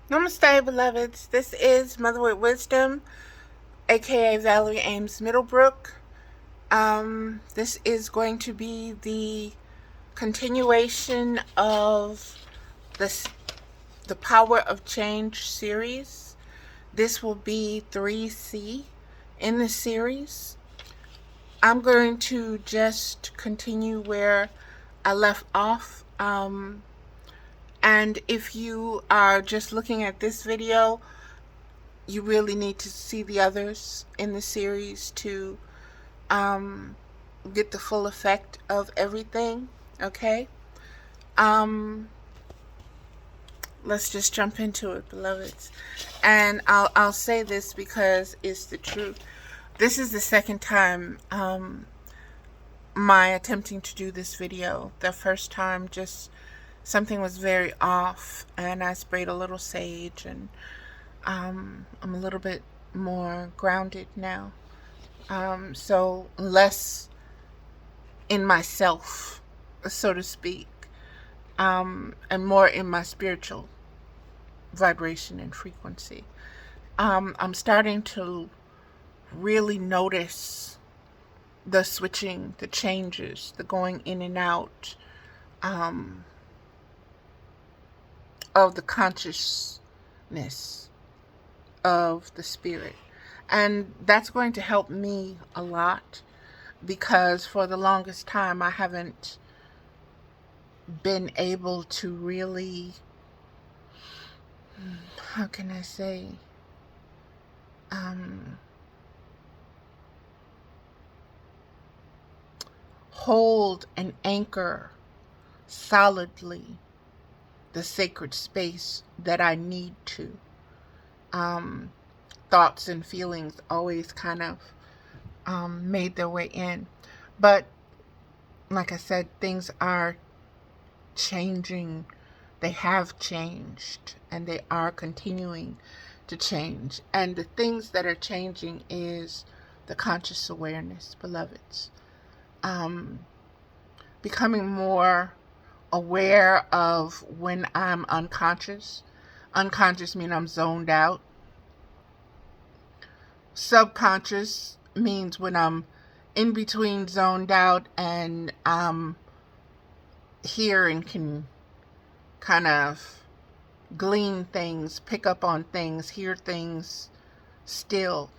Namaste, beloveds. This is Mother with Wisdom, aka Valerie Ames Middlebrook. This is going to be the continuation of this, the Power of Change series. This will be 3C in the series. I'm going to just continue where I left off. And if you are just looking at this video, you really need to see the others in the series to um, get the full effect of everything. Okay? Um, let's just jump into it, beloveds. And I'll say this because it's the truth. This is the second time my attempting to do this video. The first time, just something was very off, and I sprayed a little sage, and I'm a little bit more grounded now. So less in myself, so to speak, and more in my spiritual vibration and frequency. I'm starting to really notice the switching, the changes, the going in and out of the consciousness of the spirit. And that's going to help me a lot, because for the longest time I haven't been able to really, how can I say, hold and anchor solidly the sacred space that I need to. Thoughts and feelings always kind of made their way in. But like I said, things are changing. They have changed, and they are continuing to change. And the things that are changing is the conscious awareness, beloveds. Becoming more aware of when I'm unconscious. Unconscious means I'm zoned out. Subconscious means when I'm in between zoned out and I'm here and can kind of glean things, pick up on things, hear things still.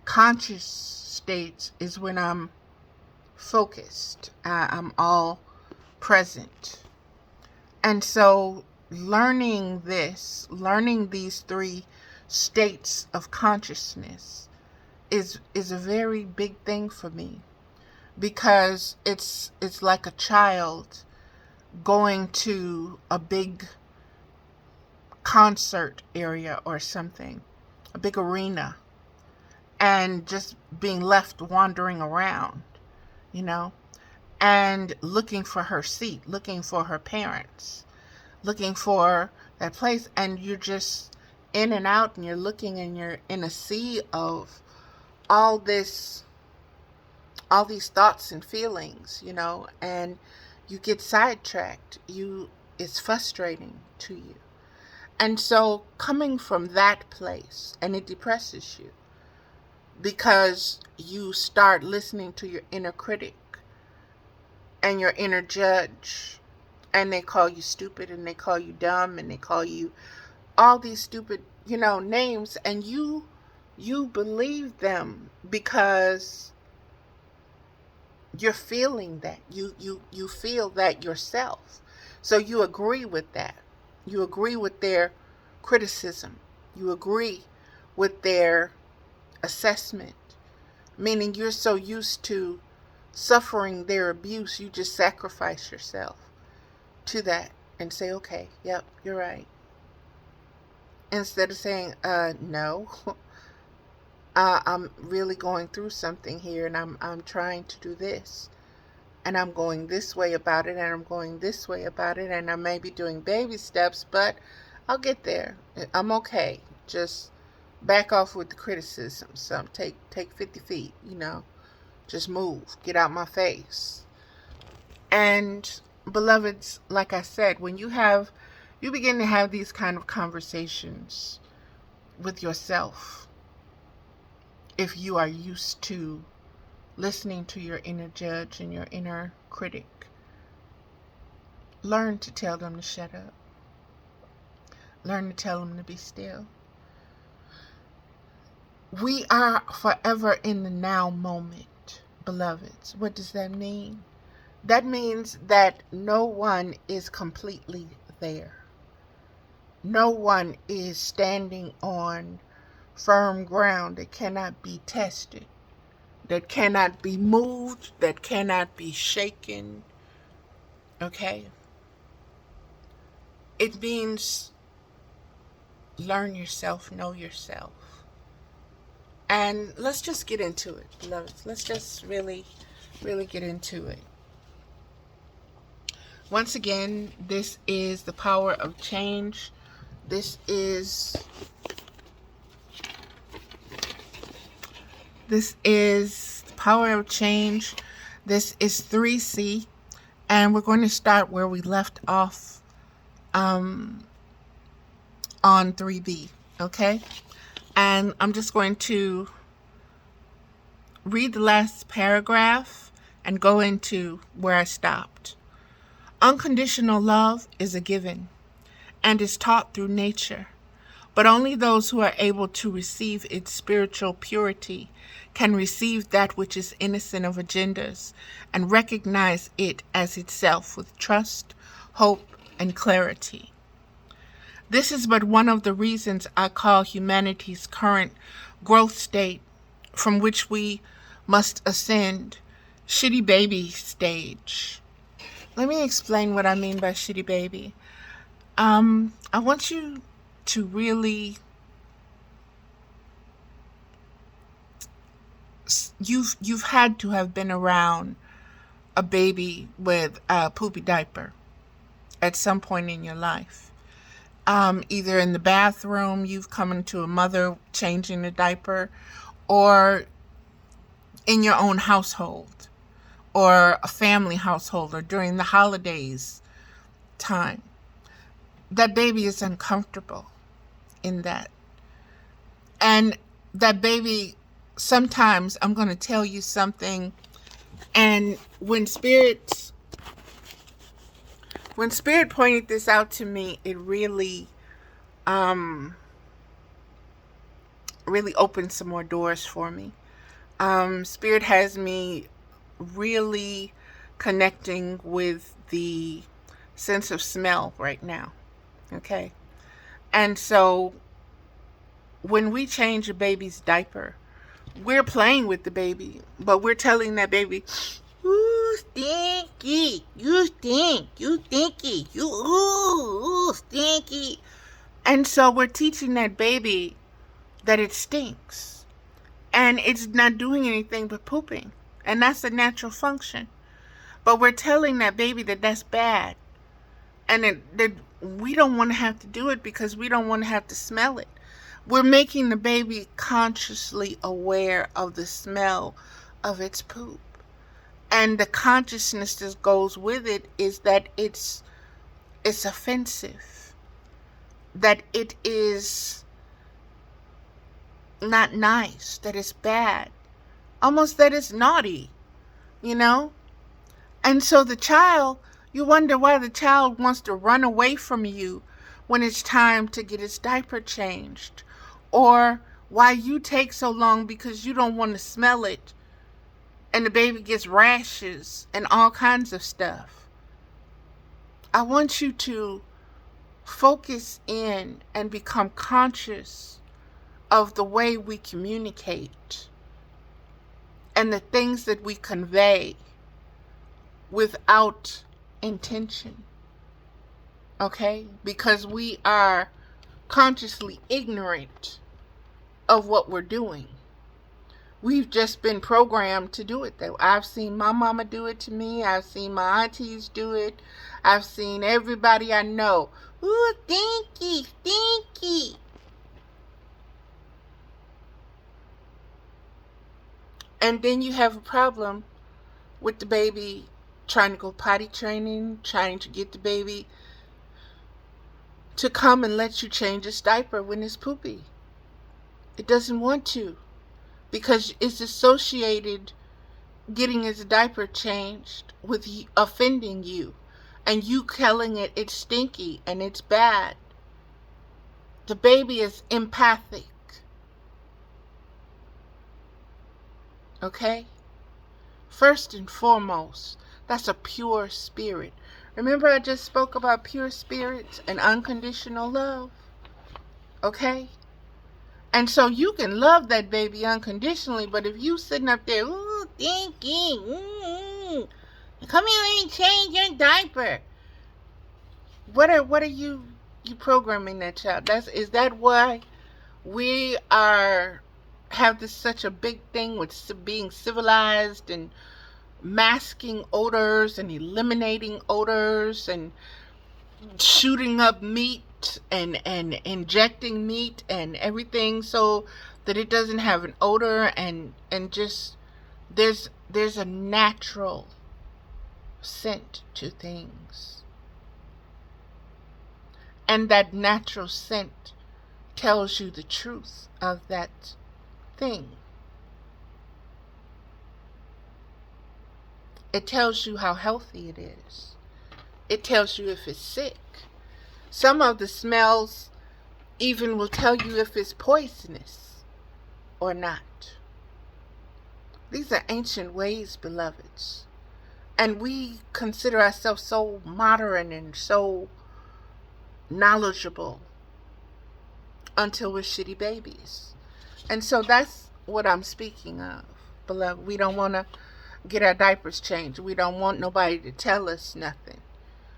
Conscious states is when I'm focused. I'm all present. And so learning these three states of consciousness is a very big thing for me, because it's like a child going to a big concert area or something, a big arena, and just being left wandering around, and looking for her seat, looking for her parents, looking for that place, and you're just in and out, and you're looking, and you're in a sea of all these thoughts and feelings, and you get sidetracked. It's frustrating to you. And so coming from that place, and it depresses you, because you start listening to your inner critic and your inner judge, and they call you stupid, and they call you dumb, and they call you all these stupid, names, and you believe them because you're feeling that. You feel that yourself. So you agree with that. You agree with their criticism. You agree with their assessment. Meaning you're so used to suffering their abuse, you just sacrifice yourself to that and say, okay, yep, you're right. Instead of saying, no, I'm really going through something here, and I'm trying to do this, and I'm going this way about it, and I'm going this way about it, and I may be doing baby steps, but I'll get there. I'm okay. Just back off with the criticism. So take 50 feet, just move, get out my face. And beloveds, like I said, when you have You begin to have these kind of conversations with yourself if you are used to listening to your inner judge and your inner critic. Learn to tell them to shut up. Learn to tell them to be still. We are forever in the now moment, beloveds. What does that mean? That means that no one is completely there. No one is standing on firm ground that cannot be tested, that cannot be moved, that cannot be shaken. Okay? It means learn yourself, know yourself. And let's just get into it, beloveds. Let's just really get into it. Once again, this is the power of change. This is the power of change. This is 3C. And we're going to start where we left off on 3B. Okay? And I'm just going to read the last paragraph and go into where I stopped. Unconditional love is a given and is taught through nature, but only those who are able to receive its spiritual purity can receive that which is innocent of agendas and recognize it as itself with trust, hope, and clarity. This is but one of the reasons I call humanity's current growth state, from which we must ascend, shitty baby stage. Let me explain what I mean by shitty baby. I want you to really, you've had to have been around a baby with a poopy diaper at some point in your life. Either in the bathroom, you've come into a mother changing a diaper, or in your own household, or a family household, or during the holidays time. That baby is uncomfortable in that. And that baby, sometimes I'm going to tell you something, and when Spirit pointed this out to me, it really opened some more doors for me. Spirit has me really connecting with the sense of smell right now. Okay? And so when we change a baby's diaper, we're playing with the baby, but we're telling that baby, "Ooh, stinky, you stink, you stinky, you ooh, stinky." And so we're teaching that baby that it stinks. And it's not doing anything but pooping. And that's a natural function. But we're telling that baby that that's bad. And that we don't want to have to do it because we don't want to have to smell it. We're making the baby consciously aware of the smell of its poop. And the consciousness that goes with it is that it's offensive. That it is not nice. That it's bad. Almost that it's naughty. You know? And so the child, you wonder why the child wants to run away from you when it's time to get its diaper changed. Or why you take so long because you don't want to smell it. And the baby gets rashes and all kinds of stuff. I want you to focus in and become conscious of the way we communicate and the things that we convey without intention. Okay? Because we are consciously ignorant of what we're doing. We've just been programmed to do it. I've seen my mama do it to me. I've seen my aunties do it. I've seen everybody I know. Ooh, stinky, stinky. And then you have a problem with the baby trying to go potty training, trying to get the baby to come and let you change its diaper when it's poopy. It doesn't want to, because it's associated getting its diaper changed with offending you, and you telling it it's stinky and it's bad. The baby is empathic. Okay? First and foremost, that's a pure spirit. Remember I just spoke about pure spirits and unconditional love? Okay? And so you can love that baby unconditionally, but if you sitting up there, ooh, stinky, come here and change your diaper. What are you programming that child? Is that why we have this such a big thing with being civilized and masking odors and eliminating odors and shooting up meat and injecting meat and everything so that it doesn't have an odor, and just there's a natural scent to things, and that natural scent tells you the truth of that thing. It tells you how healthy it is. It tells you if it's sick. Some of the smells even will tell you if it's poisonous or not. These are ancient ways, beloveds. And we consider ourselves so modern and so knowledgeable until we're shitty babies. And so that's what I'm speaking of, beloved. We don't want to get our diapers changed. We don't want nobody to tell us nothing.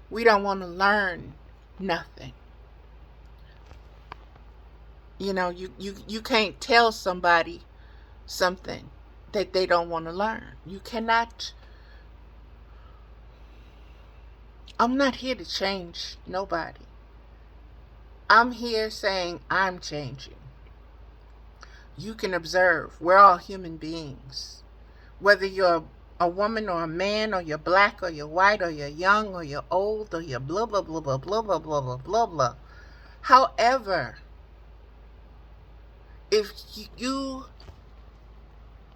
We don't want to learn nothing. You know, you can't tell somebody something that they don't want to learn. You cannot. I'm not here to change nobody. I'm here saying I'm changing. You can observe. We're all human beings. Whether you're a woman or a man, or you're black or you're white, or you're young or you're old, or you're blah blah blah blah blah blah blah blah blah blah. However, if you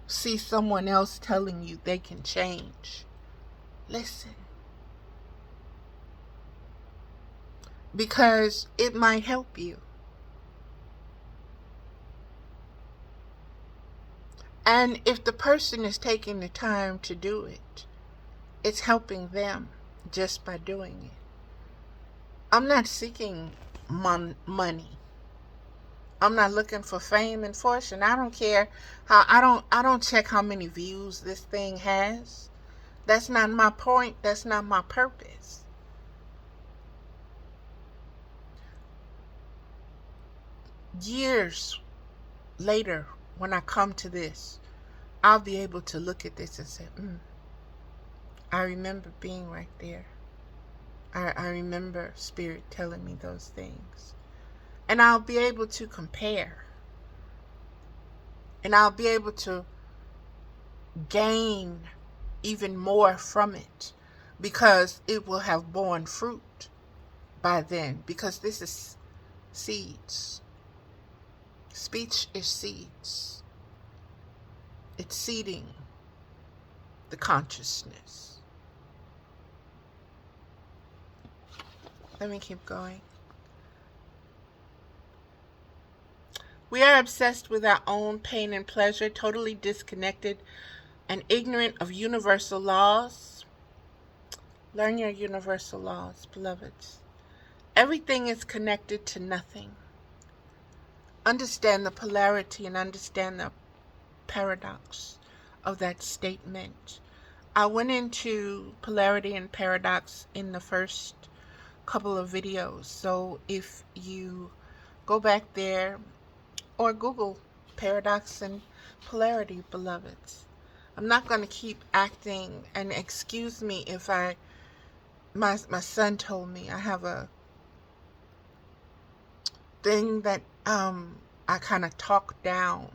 see someone else telling you they can change, listen. Because it might help you. And if the person is taking the time to do it, it's helping them just by doing it. I'm not seeking money. I'm not looking for fame and fortune. I don't care how I don't check how many views this thing has. That's not my point. That's not my purpose. Years later, when I come to this, I'll be able to look at this and say, I remember being right there. I remember Spirit telling me those things. And I'll be able to compare. And I'll be able to gain even more from it, because it will have borne fruit by then. Because this is seeds. Speech is seeds. It's seeding the consciousness. Let me keep going. We are obsessed with our own pain and pleasure, totally disconnected and ignorant of universal laws. Learn your universal laws, beloveds. Everything is connected to nothing. Understand the polarity and understand the paradox of that statement. I went into polarity and paradox in the first couple of videos. So if you go back there or Google paradox and polarity, beloveds. I'm not going to keep acting, and excuse me if my son told me I have a thing that I kind of talk down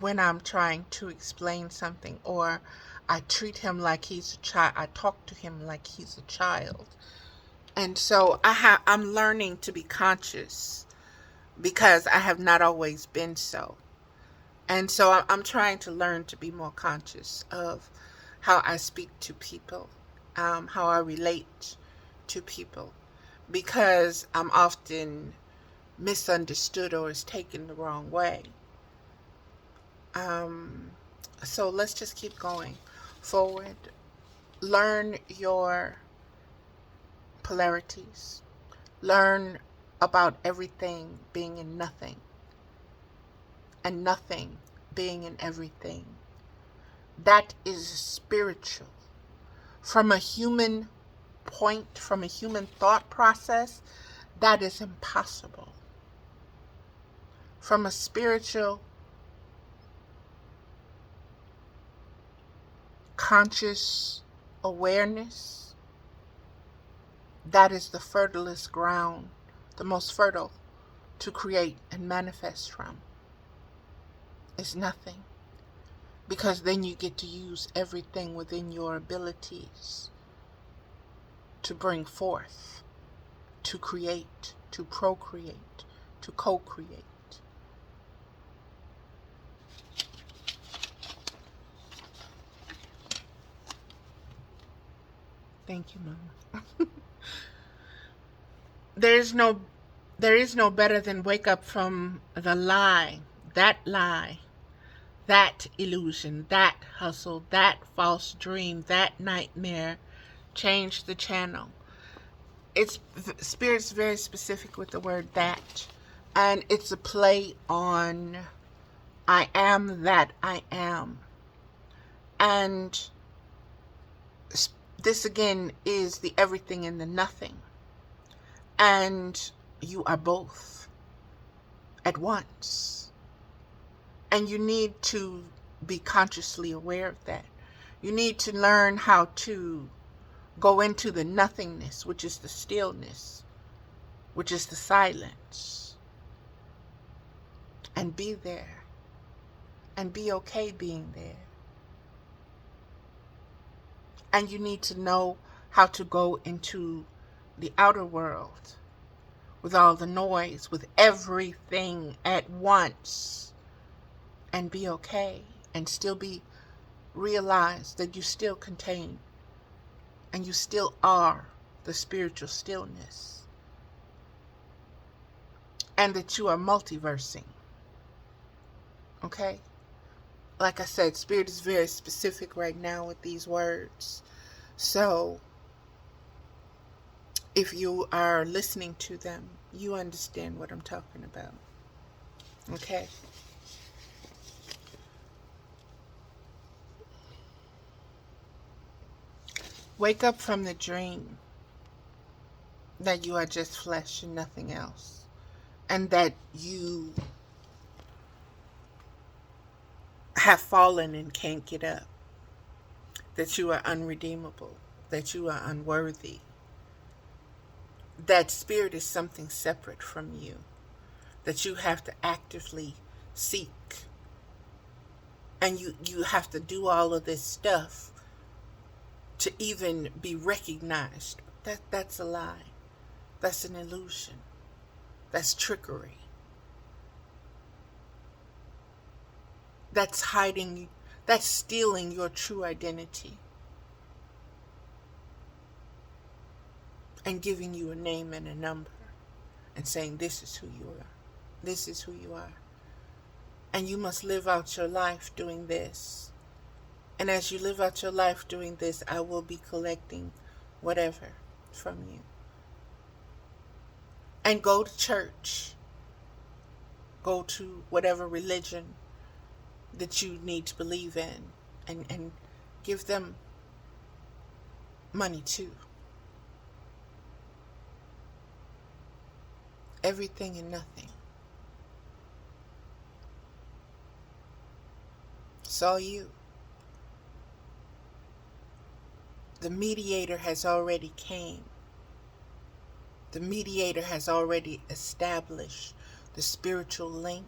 when I'm trying to explain something, or I treat him like he's a child. I talk to him like he's a child. And so I'm learning to be conscious because I have not always been so. And so I'm trying to learn to be more conscious of how I speak to people, how I relate to people, because I'm often misunderstood or is taken the wrong way. So let's just keep going forward. Learn your polarities. Learn about everything being in nothing and nothing being in everything. That is spiritual. From a human point, from a human thought process, that is impossible. From a spiritual, conscious awareness, that is the fertilest ground, the most fertile to create and manifest from. It's nothing. Because then you get to use everything within your abilities to bring forth, to create, to procreate, to co-create. Thank you, Mama. There is no better than wake up from the lie, that illusion, that hustle, that false dream, that nightmare. Change the channel. It's Spirit's very specific with the word that, and it's a play on I am that I am. And this again is the everything and the nothing. And you are both at once. And you need to be consciously aware of that. You need to learn how to go into the nothingness, which is the stillness, which is the silence, and be there, and be okay being there. And you need to know how to go into the outer world with all the noise, with everything at once, and be okay, and still realize that you still contain, and you still are the spiritual stillness, and that you are multiversing. Okay? Like I said, Spirit is very specific right now with these words. So, if you are listening to them, you understand what I'm talking about. Okay? Wake up from the dream that you are just flesh and nothing else. And that you have fallen and can't get up. That you are unredeemable. That you are unworthy. That spirit is something separate from you. That you have to actively seek. And you have to do all of this stuff to even be recognized. That's a lie. That's an illusion. That's trickery. That's hiding, that's stealing your true identity and giving you a name and a number and saying this is who you are. This is who you are. And you must live out your life doing this. And as you live out your life doing this, I will be collecting whatever from you. And go to church. Go to whatever religion that you need to believe in, and give them money too. Everything and nothing. It's all you. The mediator has already came. The mediator has already established the spiritual link,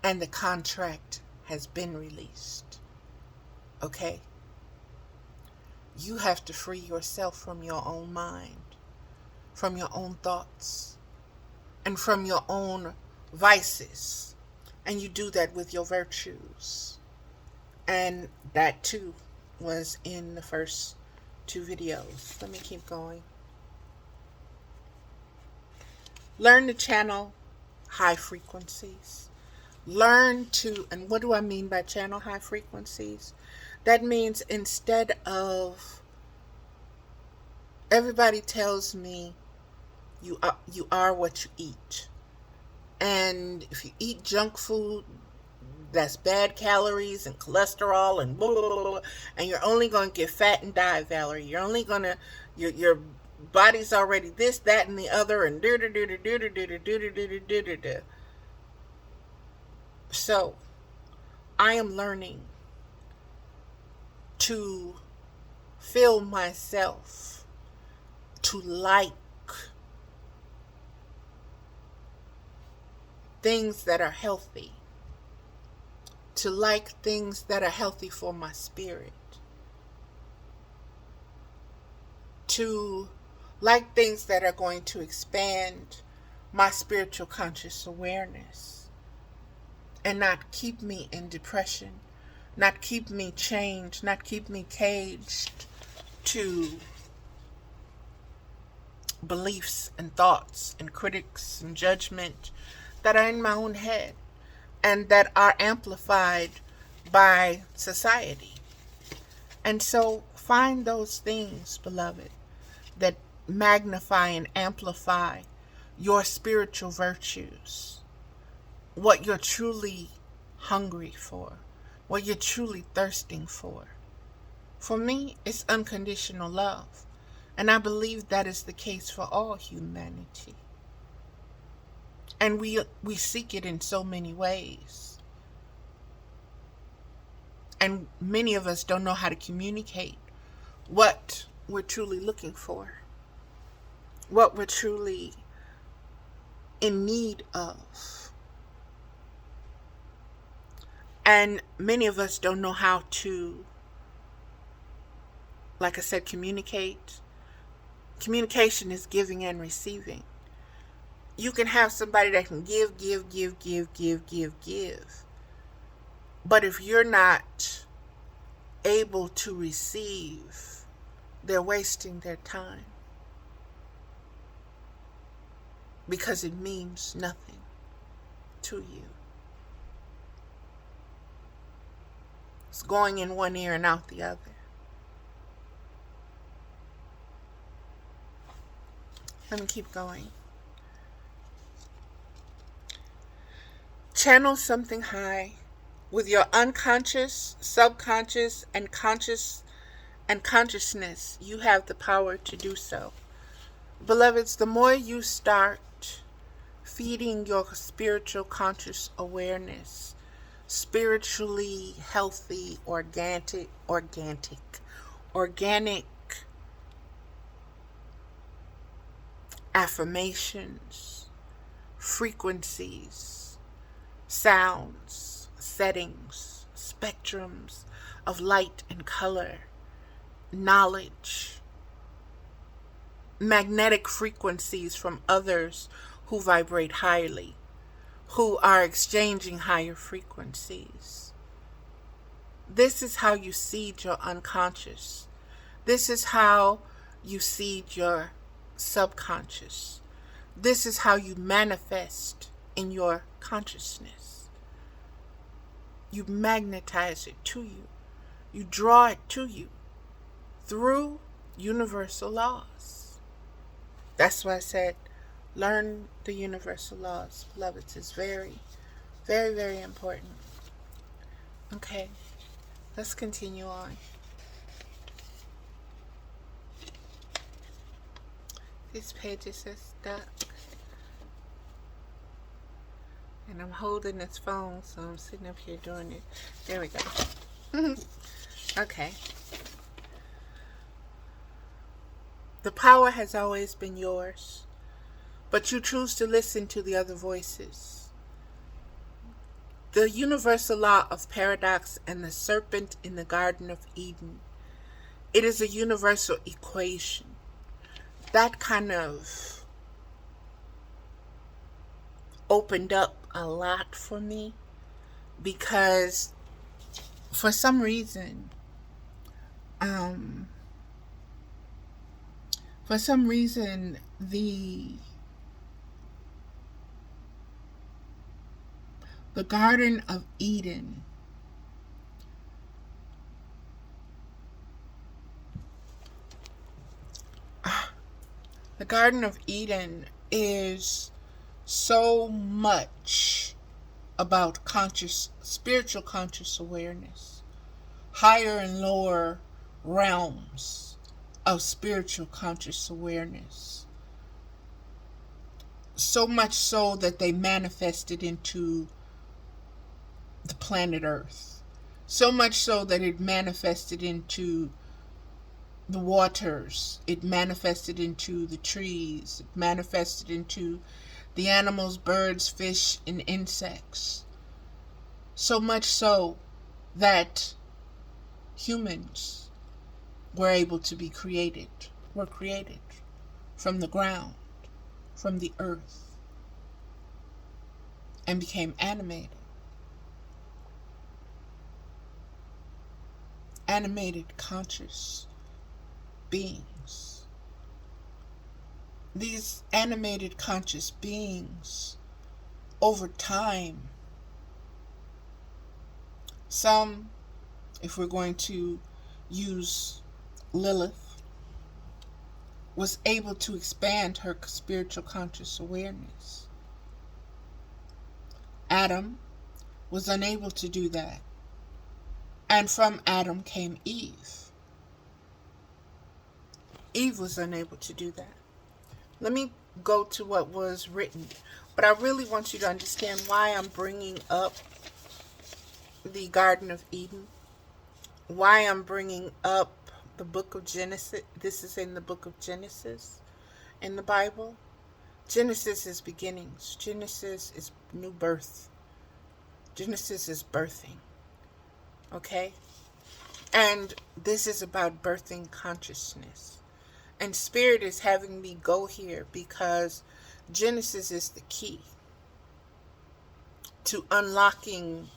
and the contract has been released. Okay? You have to free yourself from your own mind. from your own thoughts and from your own vices. And you do that with your virtues. And that too was in the first 2 videos. Let me keep going. Learn to channel high frequencies. Learn to, and what do I mean by channel high frequencies? That means instead of, everybody tells me you are what you eat. And if you eat junk food, that's bad calories and cholesterol and blah, blah, blah, blah, and you're only going to get fat and die, Valerie. You're only going to, your body's already this, that, and the other, and do. So, I am learning to feel myself, to like things that are healthy, to like things that are healthy for my spirit, to like things that are going to expand my spiritual conscious awareness and not keep me in depression, not keep me chained, not keep me caged to beliefs and thoughts and critics and judgment that are in my own head and that are amplified by society. And so find those things, beloved, that magnify and amplify your spiritual virtues, what you're truly hungry for, what you're truly thirsting for. For me, it's unconditional love. And I believe that is the case for all humanity. And we seek it in so many ways. And many of us don't know how to communicate what we're truly looking for, what we're truly in need of. And many of us don't know how to, like I said, communicate. Communication is giving and receiving. You can have somebody that can give. But if you're not able to receive, they're wasting their time. Because it means nothing to you. It's going in one ear and out the other. Let me keep going. Channel something high with your unconscious, subconscious, and consciousness. You have the power to do so. Beloveds, the more you start feeding your spiritual conscious awareness, spiritually healthy, organic affirmations, frequencies, sounds, settings, spectrums of light and color, knowledge, magnetic frequencies from others who vibrate highly, who are exchanging higher frequencies. This is how you seed your unconscious. This is how you seed your subconscious. This is how you manifest in your consciousness. You magnetize it to you. You draw it to you through universal laws. That's why I said, learn the universal laws, beloveds. It's very, very, very important. Okay, let's continue on. These pages are stuck. And I'm holding this phone, so I'm sitting up here doing it. There we go. Okay. The power has always been yours, but you choose to listen to the other voices. The universal law of paradox and the serpent in the Garden of Eden. It is a universal equation. that kind of opened up a lot for me, because for some reason, um, the Garden of Eden, the Garden of Eden is so much about spiritual conscious awareness, higher and lower realms of spiritual conscious awareness. So much so that they manifested into the planet Earth. So much so that it manifested into the waters. It manifested into the trees. It manifested into the animals, birds, fish, and insects. So much so that humans were able to be created, were created from the ground, from the earth, and became animated conscious beings. These animated conscious beings, over time, some, if we're going to use Lilith, was able to expand her spiritual conscious awareness. Adam was unable to do that. And from Adam came Eve. Eve was unable to do that. Let me go to what was written. But I really want you to understand why I'm bringing up the Garden of Eden, why I'm bringing up the book of Genesis. This is in the book of Genesis in the Bible. Genesis is beginnings. Genesis is new birth. Genesis is birthing. Okay? And this is about birthing consciousness. And Spirit is having me go here because Genesis is the key to unlocking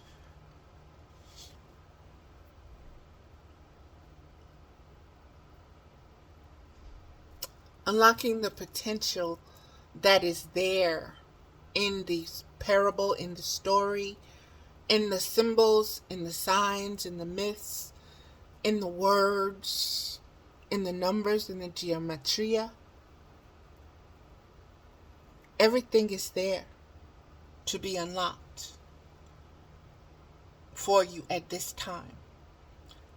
the potential that is there in the parable, in the story, in the symbols, in the signs, in the myths, in the words, in the numbers, in the geometria. Everything is there to be unlocked for you at this time.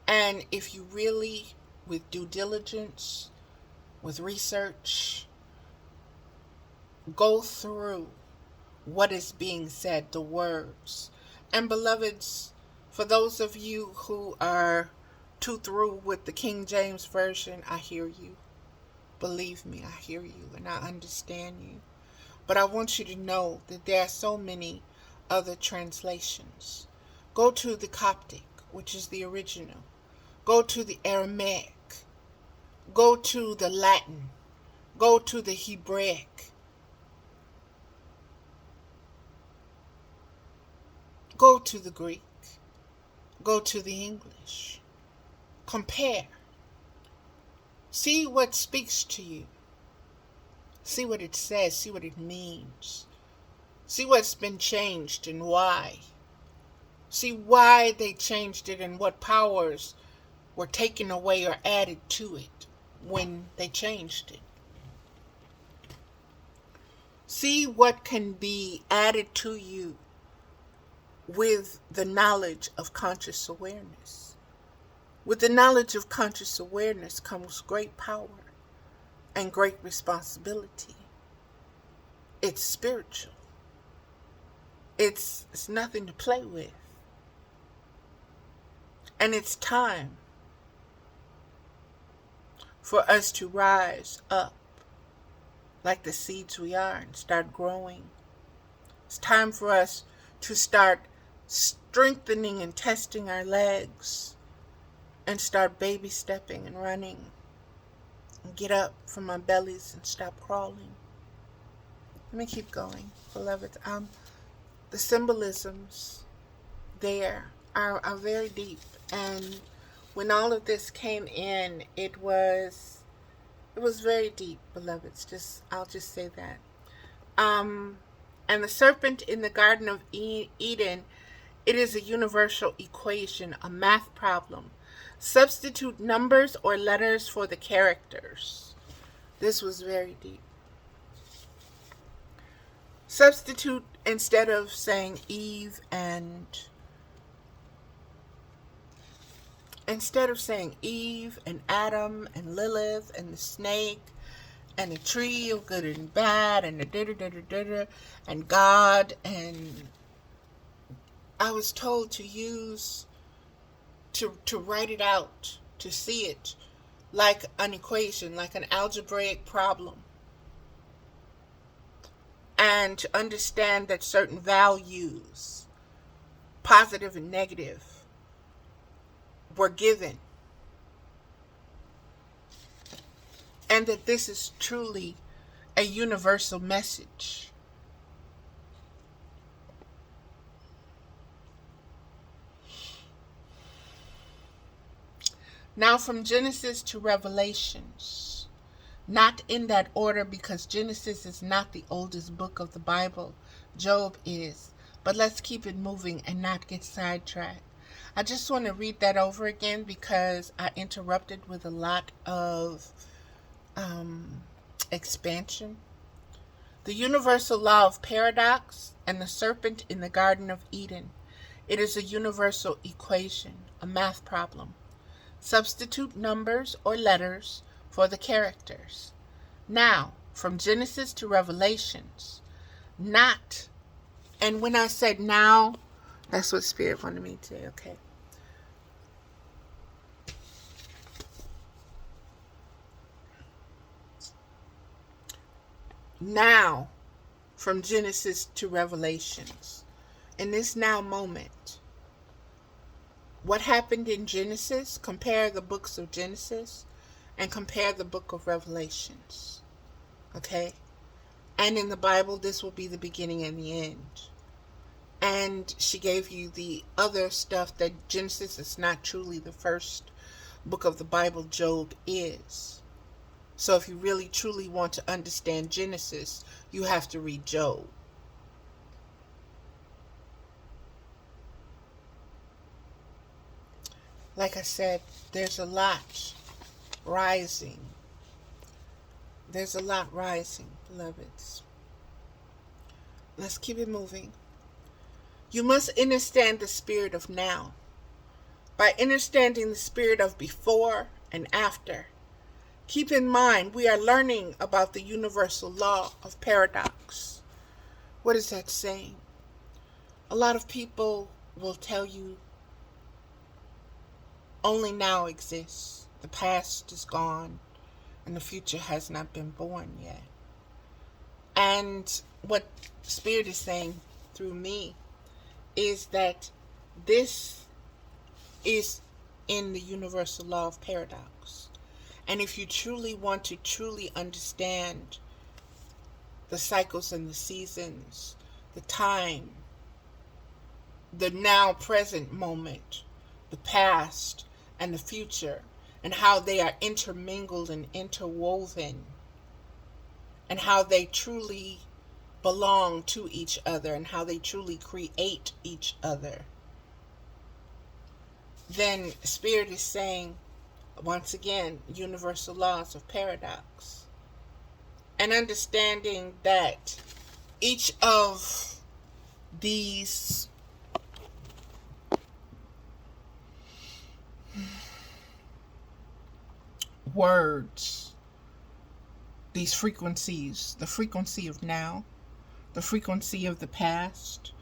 And if you really, with due diligence, with research, go through what is being said, the words. And beloveds, for those of you who are too through with the King James Version, I hear you. Believe me, I hear you and I understand you. But I want you to know that there are so many other translations. Go to the Coptic, which is the original. Go to the Aramaic. Go to the Latin. Go to the Hebraic. Go to the Greek. Go to the English. Compare. See what speaks to you. See what it says. See what it means. See what's been changed and why. See why they changed it and what powers were taken away or added to it when they changed it. See what can be added to you with the knowledge of conscious awareness. With the knowledge of conscious awareness comes great power and great responsibility. It's spiritual. It's nothing to play with. And it's time for us to rise up like the seeds we are and start growing. It's time for us to start strengthening and testing our legs and start baby stepping and running and get up from our bellies and stop crawling. Let me keep going, beloved. The symbolisms there are very deep, and when all of this came in, it was very deep, beloveds. I'll just say that. And the serpent in the Garden of Eden, it is a universal equation, a math problem. Substitute numbers or letters for the characters. This was very deep. Substitute, instead of saying Eve and Adam and Lilith and the snake and the tree of good and bad and the da-da-da-da-da and God, and I was told to use, to write it out, to see it like an equation, like an algebraic problem, and to understand that certain values, positive and negative, were given, and that this is truly a universal message. Now, from Genesis to Revelations, not in that order, because Genesis is not the oldest book of the Bible. Job is. But let's keep it moving and not get sidetracked. I just want to read that over again because I interrupted with a lot of expansion. The universal law of paradox and the serpent in the Garden of Eden. It is a universal equation, a math problem. Substitute numbers or letters for the characters. Now, from Genesis to Revelations, not, and when I said now, that's what Spirit wanted me to say, okay. Now, from Genesis to Revelations, in this now moment, what happened in Genesis, compare the books of Genesis and compare the book of Revelations. Okay? And in the Bible, this will be the beginning and the end. And she gave you the other stuff that Genesis is not truly the first book of the Bible. Job is. So if you really truly want to understand Genesis, you have to read Job. Like I said, there's a lot rising. There's a lot rising, beloveds. Let's keep it moving. You must understand the spirit of now. By understanding the spirit of before and after, keep in mind we are learning about the universal law of paradox. What is that saying? A lot of people will tell you only now exists. The past is gone and the future has not been born yet. And what Spirit is saying through me is that this is in the universal law of paradox. And if you truly want to truly understand the cycles and the seasons, the time, the now present moment, the past and the future, and how they are intermingled and interwoven, and how they truly belong to each other, and how they truly create each other, then Spirit is saying, once again, universal laws of paradox. And understanding that each of these words, these frequencies, the frequency of now, the frequency of the past,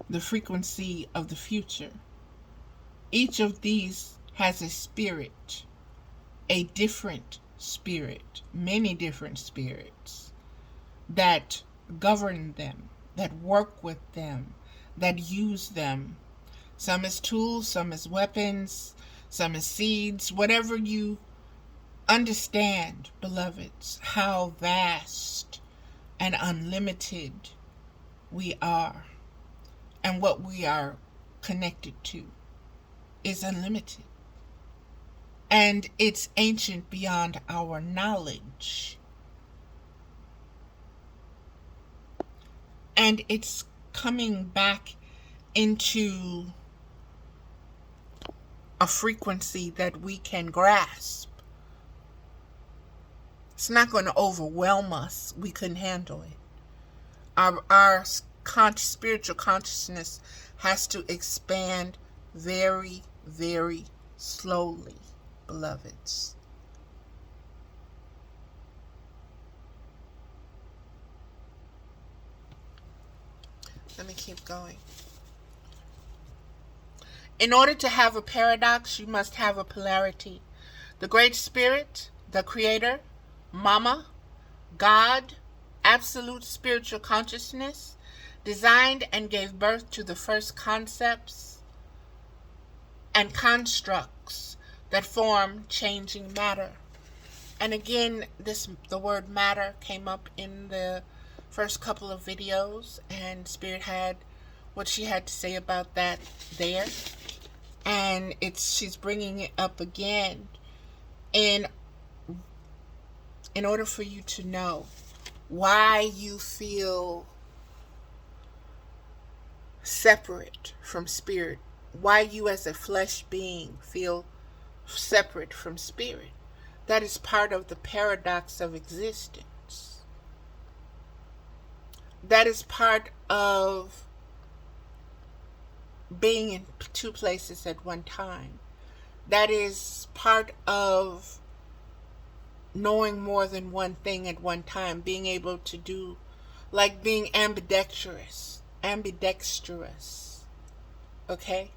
the frequency of the future, each of these has a spirit, a different spirit, many different spirits that govern them, that work with them, that use them. Some as tools, some as weapons, some as seeds, whatever you Understand, beloveds, how vast and unlimited we are, and what we are connected to is unlimited. And it's ancient beyond our knowledge. And it's coming back into a frequency that we can grasp. It's not going to overwhelm us. We couldn't handle it. Our spiritual consciousness has to expand very, very slowly, beloveds. Let me keep going. In order to have a paradox, you must have a polarity. The Great Spirit, the Creator, Mama, God, absolute spiritual consciousness, designed and gave birth to the first concepts and constructs that form changing matter. And again, the word matter came up in the first couple of videos, and Spirit had what she had to say about that there. And she's bringing it up again in order for you to know why you feel separate from Spirit, why you as a flesh being feel separate from Spirit. That is part of the paradox of existence. That is part of being in two places at one time. That is part of knowing more than one thing at one time, being able to do, like being ambidextrous. Okay?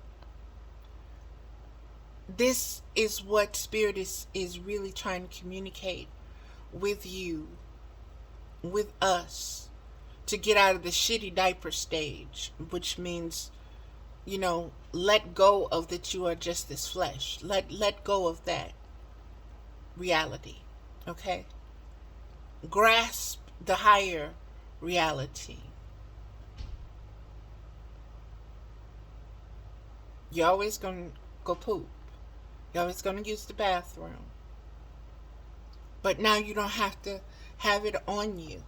This is what Spirit is really trying to communicate with you, with us, to get out of the shitty diaper stage, which means, let go of that you are just this flesh. Let go of that reality. Okay? Grasp the higher reality. You're always going to go poop. You're always going to use the bathroom. But now you don't have to have it on you.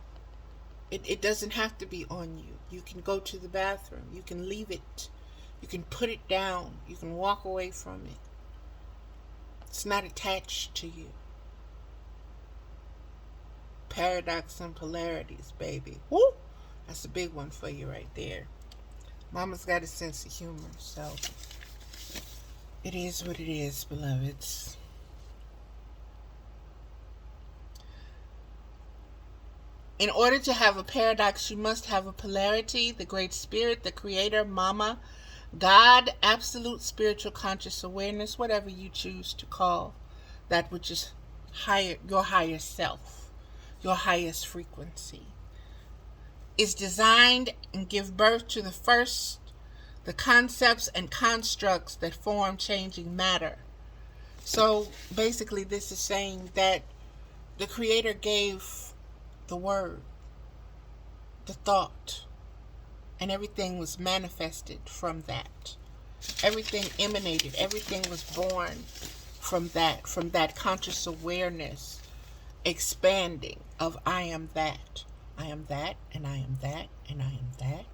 It doesn't have to be on you. You can go to the bathroom. You can leave it. You can put it down. You can walk away from it. It's not attached to you. Paradox and polarities, baby. Woo! That's a big one for you right there. Mama's got a sense of humor, so it is what it is, beloveds. In order to have a paradox, you must have a polarity, the Great Spirit, the Creator, Mama, God, absolute spiritual conscious awareness, whatever you choose to call that which is higher, your higher self, your highest frequency, is designed and give birth to the concepts and constructs that form changing matter. So basically this is saying that the Creator gave the word, the thought, and everything was manifested from that. Everything emanated, everything was born from that conscious awareness expanding of I am that. I am that, and I am that, and I am that.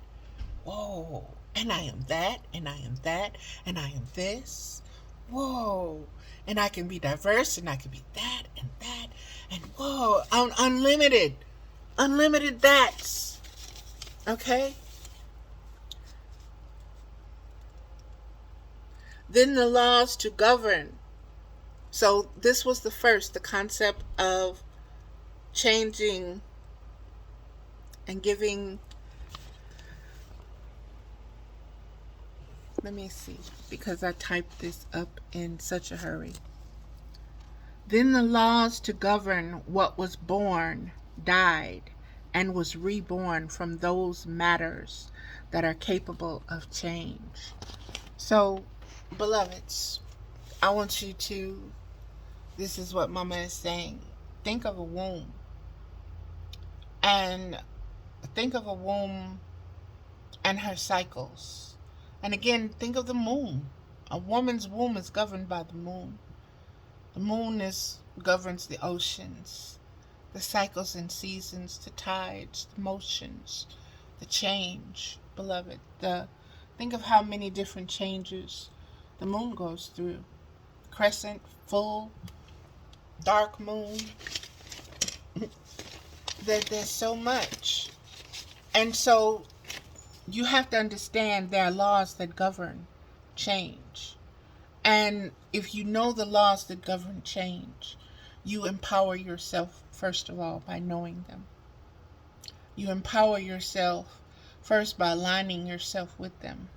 Whoa, and I am that, and I am that, and I am this. Whoa, and I can be diverse, and I can be that, and whoa, I'm unlimited. Unlimited that's. Okay? Then the laws to govern. So this was the concept of changing and giving. Let me see, because I typed this up in such a hurry. Then the laws to govern what was born died and was reborn from those matters that are capable of change. So, beloveds, I want you to This is what Mama is saying. Think of a womb. And think of a womb and her cycles. And again, think of the moon. A woman's womb is governed by the moon. The moon governs the oceans, the cycles and seasons, the tides, the motions, the change, beloved. Think of how many different changes the moon goes through. Crescent, full, dark moon. There's so much. And so you have to understand there are laws that govern change. And if you know the laws that govern change, you empower yourself, first of all, by knowing them. You empower yourself first by aligning yourself with them.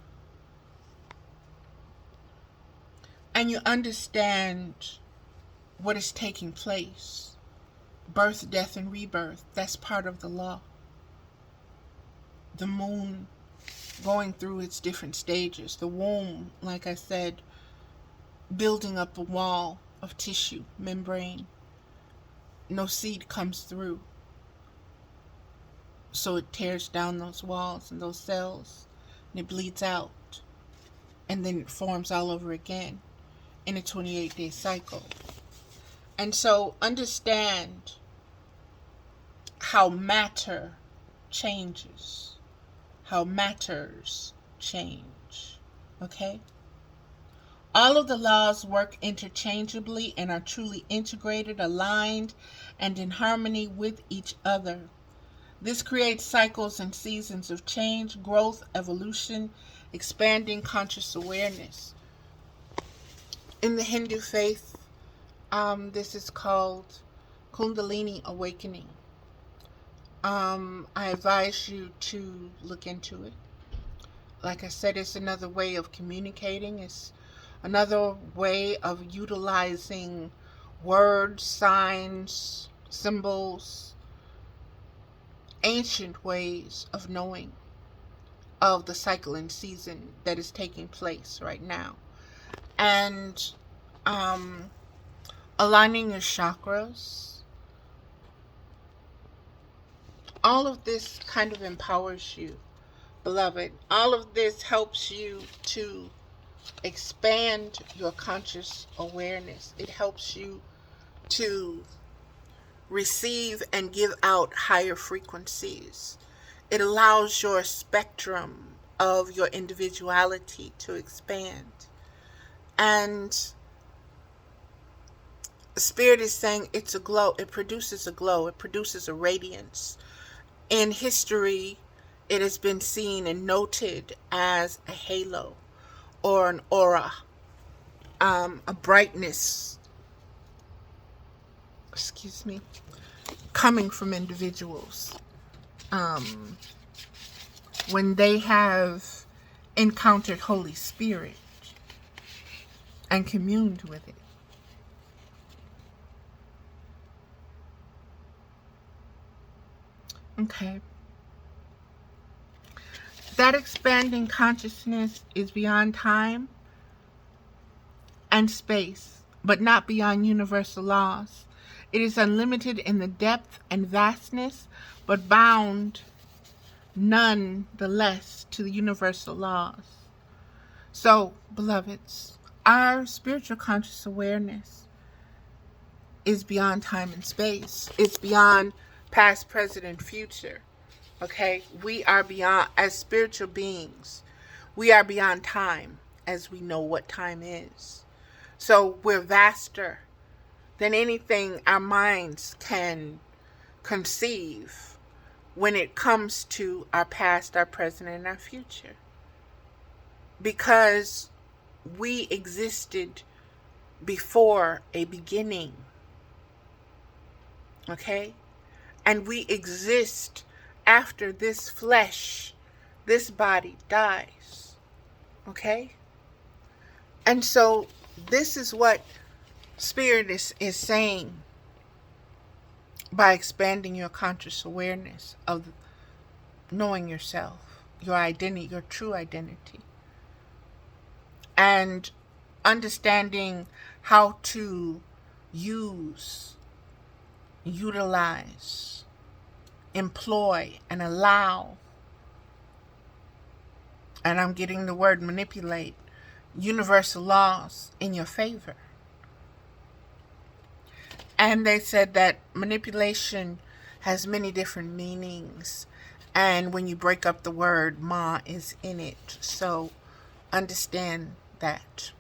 And you understand what is taking place. Birth, death, and rebirth. That's part of the law. The moon going through its different stages. The womb, like I said, building up a wall of tissue, membrane. No seed comes through. So it tears down those walls and those cells, and it bleeds out. And then it forms all over again in a 28-day cycle. And so understand how matter changes, how matters change, okay? All of the laws work interchangeably and are truly integrated, aligned, and in harmony with each other. This creates cycles and seasons of change, growth, evolution, expanding conscious awareness. In the Hindu faith, this is called Kundalini Awakening. I advise you to look into it. Like I said, it's another way of communicating. It's another way of utilizing words, signs, symbols, ancient ways of knowing of the cycle and season that is taking place right now. And aligning your chakras. All of this kind of empowers you, beloved. All of this helps you to expand your conscious awareness. It helps you to receive and give out higher frequencies. It allows your spectrum of your individuality to expand. And Spirit is saying it's a glow. It produces a glow. It produces a radiance. In history, it has been seen and noted as a halo or an aura, a brightness, coming from individuals when they have encountered Holy Spirit and communed with it. Okay. That expanding consciousness is beyond time and space, but not beyond universal laws. It is unlimited in the depth and vastness, but bound none the less to the universal laws. So, beloveds, our spiritual conscious awareness is beyond time and space. It's beyond past, present, and future. Okay? We are beyond, as spiritual beings, we are beyond time as we know what time is. So we're vaster than anything our minds can conceive when it comes to our past, our present, and our future. Because we existed before a beginning. Okay? And we exist after this flesh, this body dies. Okay? And so this is what Spirit is saying by expanding your conscious awareness of knowing yourself, your identity, your true identity. And understanding how to use, utilize, employ, and allow, and I'm getting the word manipulate, universal laws in your favor. And they said that manipulation has many different meanings. And when you break up the word, ma is in it. So understand that.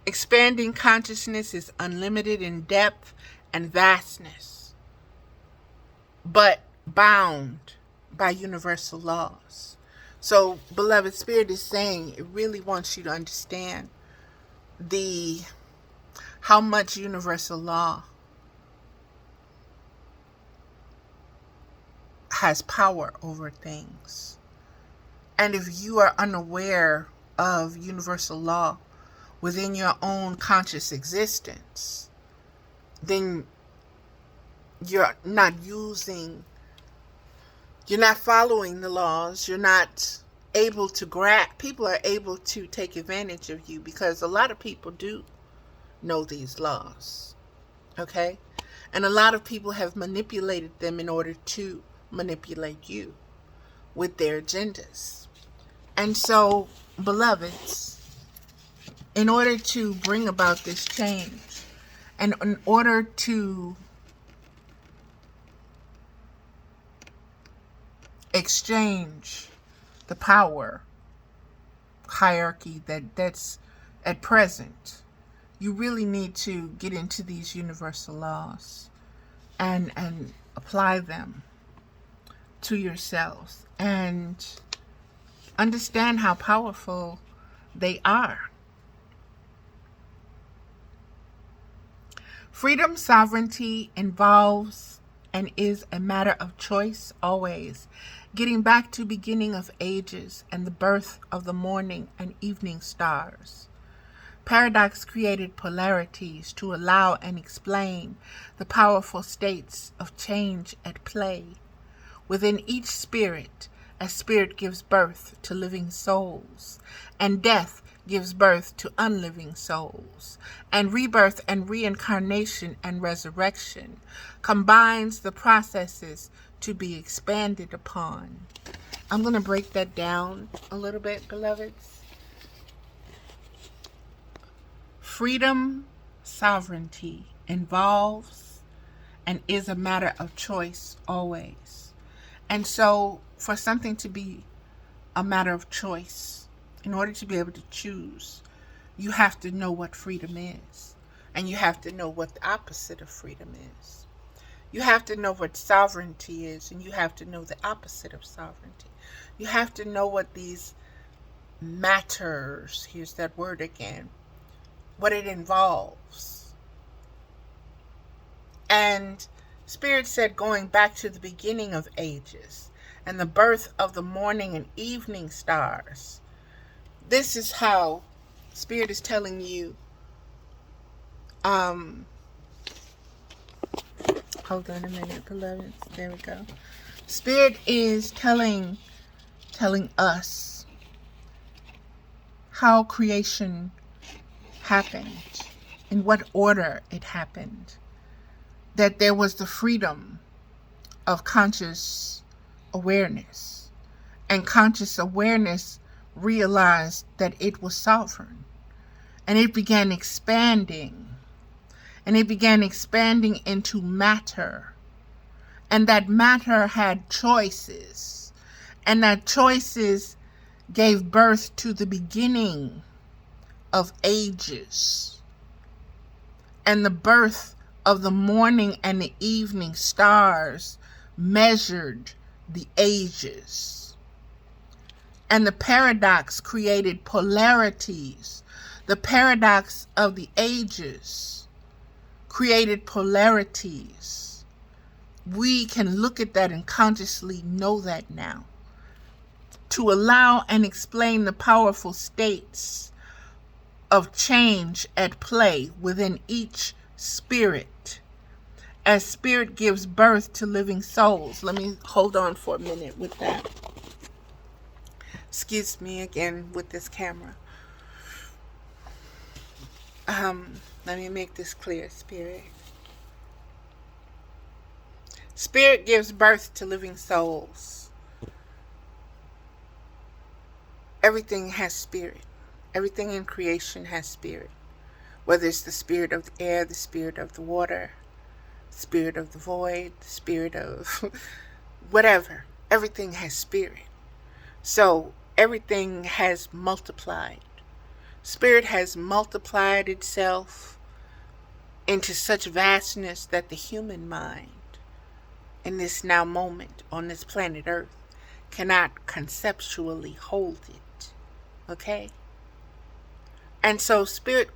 Expanding consciousness is unlimited in depth and vastness, but bound by universal laws. So, beloved, Spirit is saying it really wants you to understand how much universal law has power over things. And if you are unaware of universal law within your own conscious existence, then you're not following the laws. You're not able to grasp. People are able to take advantage of you because a lot of people do know these laws. Okay? And a lot of people have manipulated them in order to manipulate you with their agendas. And so, beloveds, in order to bring about this change, and in order to exchange the power hierarchy that's at present, you really need to get into these universal laws and apply them to yourselves and understand how powerful they are. Freedom, sovereignty involves and is a matter of choice always, getting back to beginning of ages and the birth of the morning and evening stars. Paradox created polarities to allow and explain the powerful states of change at play. Within each spirit, a spirit gives birth to living souls, and death gives birth to unliving souls, and rebirth and reincarnation and resurrection combines the processes to be expanded upon. I'm going to break that down a little bit, beloveds. Freedom, sovereignty involves and is a matter of choice always. And so for something to be a matter of choice, in order to be able to choose, you have to know what freedom is. And you have to know what the opposite of freedom is. You have to know what sovereignty is, and you have to know the opposite of sovereignty. You have to know what these matters, here's that word again, what it involves. And Spirit said, going back to the beginning of ages and the birth of the morning and evening stars. This is how Spirit is telling you. Hold on a minute, beloveds. There we go. Spirit is telling us how creation happened, in what order it happened. That there was the freedom of conscious awareness. And conscious awareness realized that it was sovereign. And it began expanding. And it began expanding into matter. And that matter had choices. And that choices gave birth to the beginning of ages. And the birth of the morning and the evening stars measured the ages. And the paradox created polarities. The paradox of the ages created polarities. We can look at that and consciously know that now. To allow and explain the powerful states of change at play within each spirit as spirit gives birth to living souls. Let me hold on for a minute with that. Excuse me again with this camera. Let me make this clear, spirit. Spirit gives birth to living souls. Everything has spirit. Everything in creation has spirit. Whether it's the spirit of the air, the spirit of the water, the spirit of the void, the spirit of whatever. Everything has spirit. So everything has multiplied. Spirit has multiplied itself into such vastness that the human mind in this now moment on this planet Earth cannot conceptually hold it. Okay? And so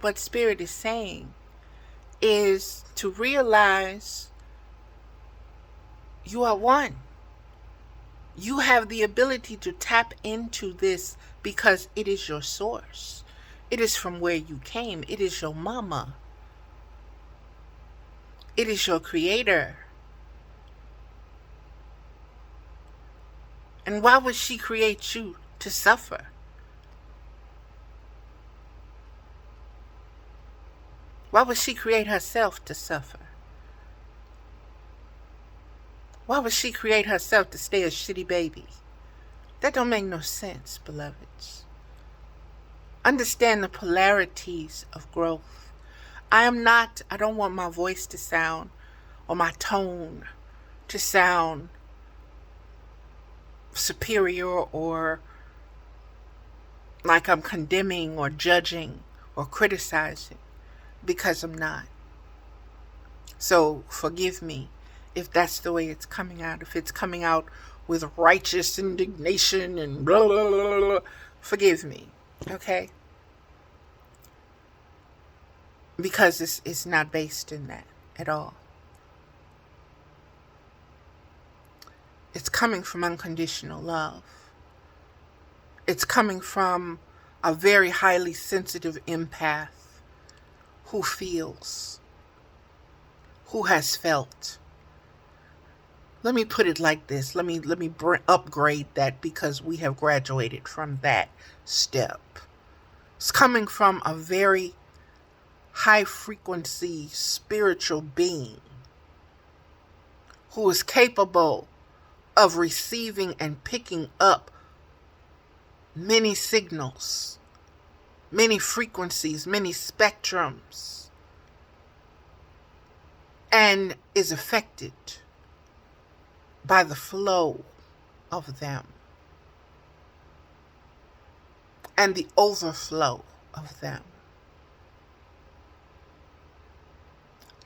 what spirit is saying is to realize you are one. You have the ability to tap into this because it is your source. It is from where you came. It is your mama. It is your creator. And why would she create you to suffer? Why would she create herself to suffer? Why would she create herself to stay a shitty baby? That don't make no sense, beloveds. Understand the polarities of growth. I don't want my voice to sound, or my tone to sound superior or like I'm condemning or judging or criticizing, because I'm not. So forgive me if that's the way it's coming out. If it's coming out with righteous indignation and blah, blah, blah, blah, forgive me, okay? Because it's not based in that at all. It's coming from unconditional love. It's coming from a very highly sensitive empath who feels, who has felt. Let me put it like this. Let me upgrade that, because we have graduated from that step. It's coming from a very high frequency spiritual being who is capable of receiving and picking up many signals, many frequencies, many spectrums, and is affected by the flow of them and the overflow of them,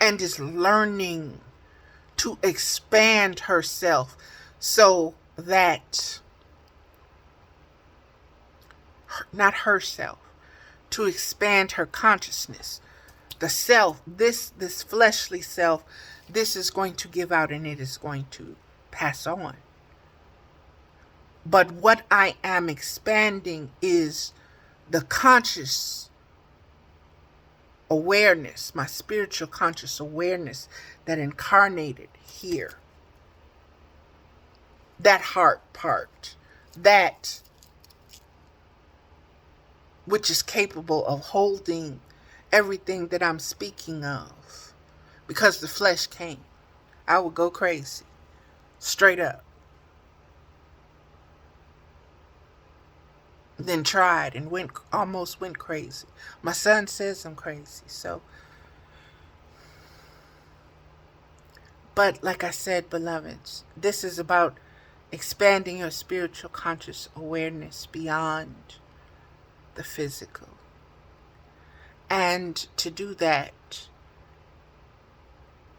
and is learning to expand herself so that, not herself, to expand her consciousness. The self, this fleshly self, this is going to give out and it is going to pass on. But what I am expanding is the conscious awareness, my spiritual conscious awareness that incarnated here. That heart part, that which is capable of holding everything that I'm speaking of. Because the flesh can't. I would go crazy. Straight up. Then tried and almost went crazy. My son says I'm crazy, so. But like I said, beloveds, this is about expanding your spiritual conscious awareness beyond the physical. And to do that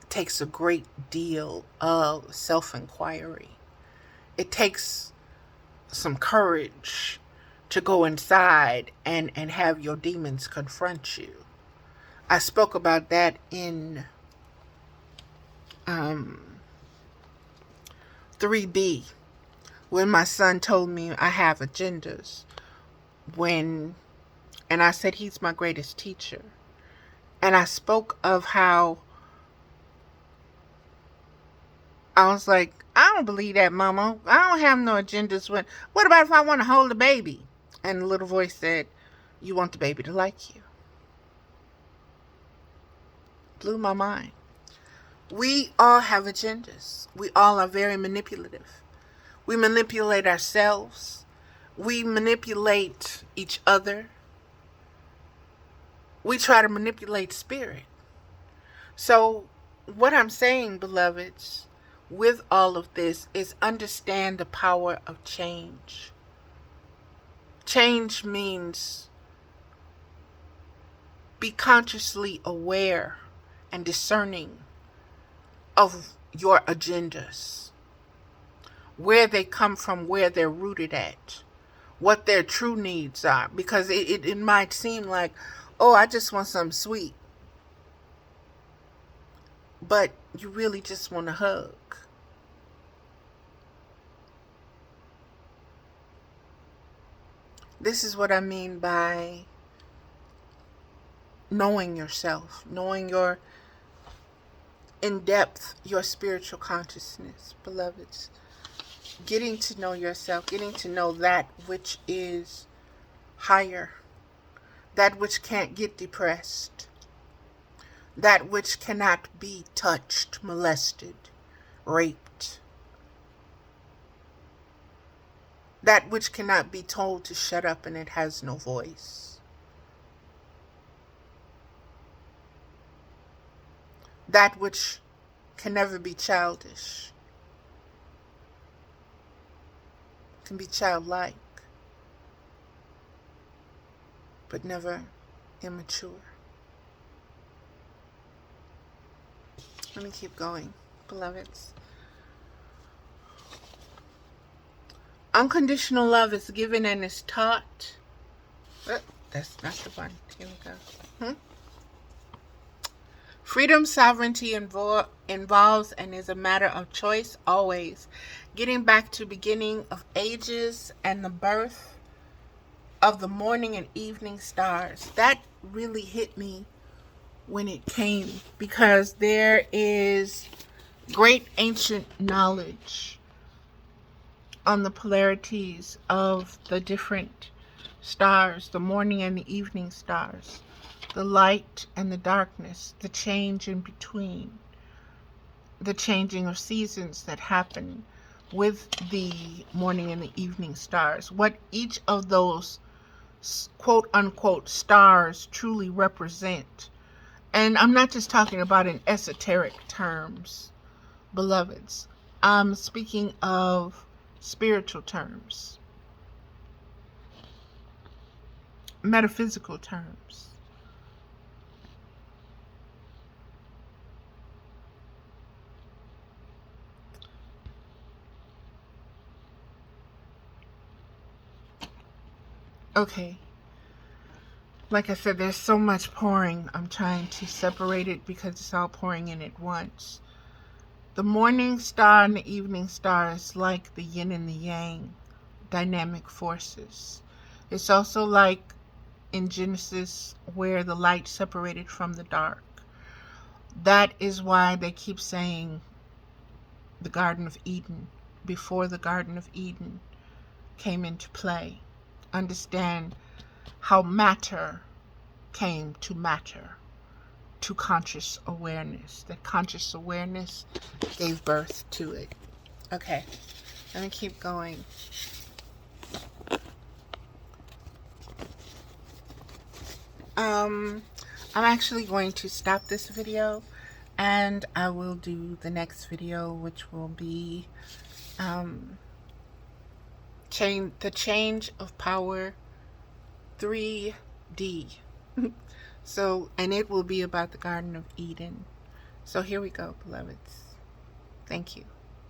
takes a great deal of self-inquiry. It takes some courage to go inside and have your demons confront you. I spoke about that in 3B, when my son told me I have agendas, and I said he's my greatest teacher. And I spoke of how I was like, I don't believe that, Mama. I don't have no agendas. What about if I want to hold a baby? And the little voice said, you want the baby to like you. Blew my mind. We all have agendas. We all are very manipulative. We manipulate ourselves. We manipulate each other. We try to manipulate spirit. So what I'm saying, beloveds, with all of this is understand the power of change. Change means be consciously aware and discerning of your agendas, where they come from, where they're rooted at, what their true needs are. Because it might seem like, oh, I just want something sweet. But you really just want a hug. This is what I mean by knowing yourself, knowing your in depth, your spiritual consciousness, beloveds. Getting to know yourself, getting to know that which is higher, that which can't get depressed, that which cannot be touched, molested, raped, that which cannot be told to shut up and it has no voice, that which can never be childish, can be childlike, but never immature. Let me keep going, beloveds. Unconditional love is given and is taught. That's not the one. Here we go. Freedom, sovereignty involves and is a matter of choice always. Getting back to beginning of ages and the birth of the morning and evening stars. That really hit me when it came, because there is great ancient knowledge on the polarities of the different stars, the morning and the evening stars, the light and the darkness, the change in between, the changing of seasons that happen with the morning and the evening stars, what each of those quote unquote stars truly represent. And I'm not just talking about in esoteric terms, beloveds. I'm speaking of spiritual terms, metaphysical terms. Okay. Like I said, there's so much pouring. I'm trying to separate it because it's all pouring in at once. The morning star and the evening star is like the yin and the yang, dynamic forces. It's also like in Genesis where the light separated from the dark. That is why they keep saying the Garden of Eden, before the Garden of Eden came into play. Understand how matter came to matter, to conscious awareness. That conscious awareness gave birth to it. Okay, let me keep going. I'm actually going to stop this video and I will do the next video, which will be the change of power 3D. So, and it will be about the Garden of Eden. So here we go, beloveds. Thank you.